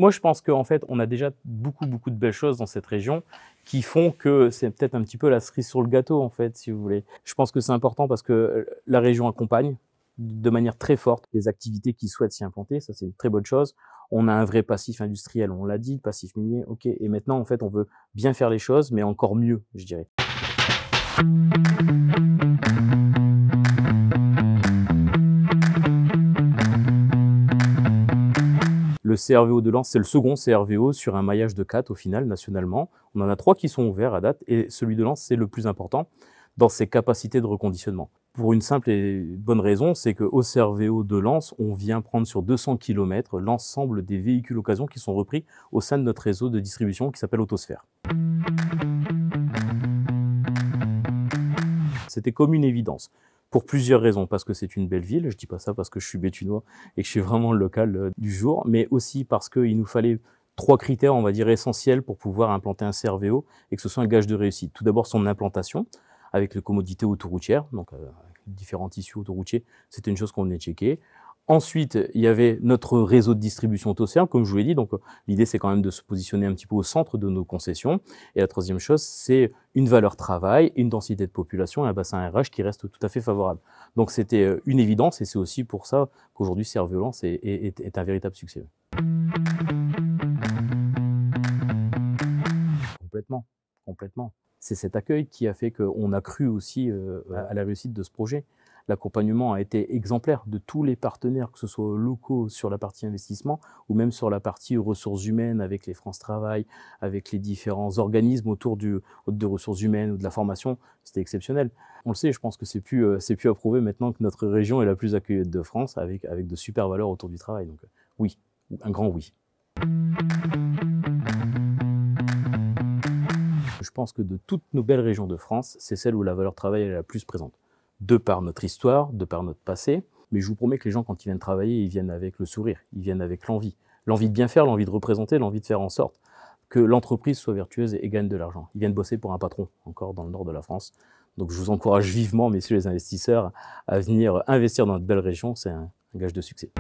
Moi, je pense qu'en fait, on a déjà beaucoup de belles choses dans cette région qui font que c'est peut-être un petit peu la cerise sur le gâteau, en fait, si vous voulez. Je pense que c'est important parce que la région accompagne de manière très forte les activités qui souhaitent s'y implanter. Ça, c'est une très bonne chose. On a un vrai passif industriel, on l'a dit, passif minier, ok. Et maintenant, en fait, on veut bien faire les choses, mais encore mieux, je dirais. Le CRVO de Lens, c'est le second CRVO sur un maillage de 4 au final, nationalement. On en a 3 qui sont ouverts à date et celui de Lens, c'est le plus important dans ses capacités de reconditionnement. Pour une simple et bonne raison, c'est qu'au CRVO de Lens, on vient prendre sur 200 km l'ensemble des véhicules occasion qui sont repris au sein de notre réseau de distribution qui s'appelle Autosphère. C'était comme une évidence. Pour plusieurs raisons, parce que c'est une belle ville, je dis pas ça parce que je suis béthunois et que je suis vraiment le local du jour, mais aussi parce qu'il nous fallait 3 critères, on va dire, essentiels pour pouvoir implanter un CRVO et que ce soit un gage de réussite. Tout d'abord, son implantation, avec les commodités autoroutières, donc différents tissus autoroutiers, c'était une chose qu'on venait checker. Ensuite, il y avait notre réseau de distribution Autosphère, comme je vous l'ai dit. Donc, l'idée, c'est quand même de se positionner un petit peu au centre de nos concessions. Et la troisième chose, c'est une valeur travail, une densité de population et un bassin RH qui reste tout à fait favorable. Donc, c'était une évidence et c'est aussi pour ça qu'aujourd'hui, CRVO Lens est un véritable succès. Complètement. C'est cet accueil qui a fait qu'on a cru aussi à la réussite de ce projet. L'accompagnement a été exemplaire de tous les partenaires, que ce soit locaux sur la partie investissement ou même sur la partie ressources humaines avec les France Travail, avec les différents organismes autour de ressources humaines ou de la formation. C'était exceptionnel. On le sait, je pense que c'est plus à prouver maintenant que notre région est la plus accueillante de France avec de super valeurs autour du travail. Donc oui, un grand oui. Je pense que de toutes nos belles régions de France, c'est celle où la valeur travail est la plus présente. De par notre histoire, de par notre passé, mais je vous promets que les gens, quand ils viennent travailler, ils viennent avec le sourire, ils viennent avec l'envie. L'envie de bien faire, l'envie de représenter, l'envie de faire en sorte que l'entreprise soit vertueuse et gagne de l'argent. Ils viennent bosser pour un patron, encore dans le nord de la France. Donc je vous encourage vivement, messieurs les investisseurs, à venir investir dans notre belle région, c'est un gage de succès.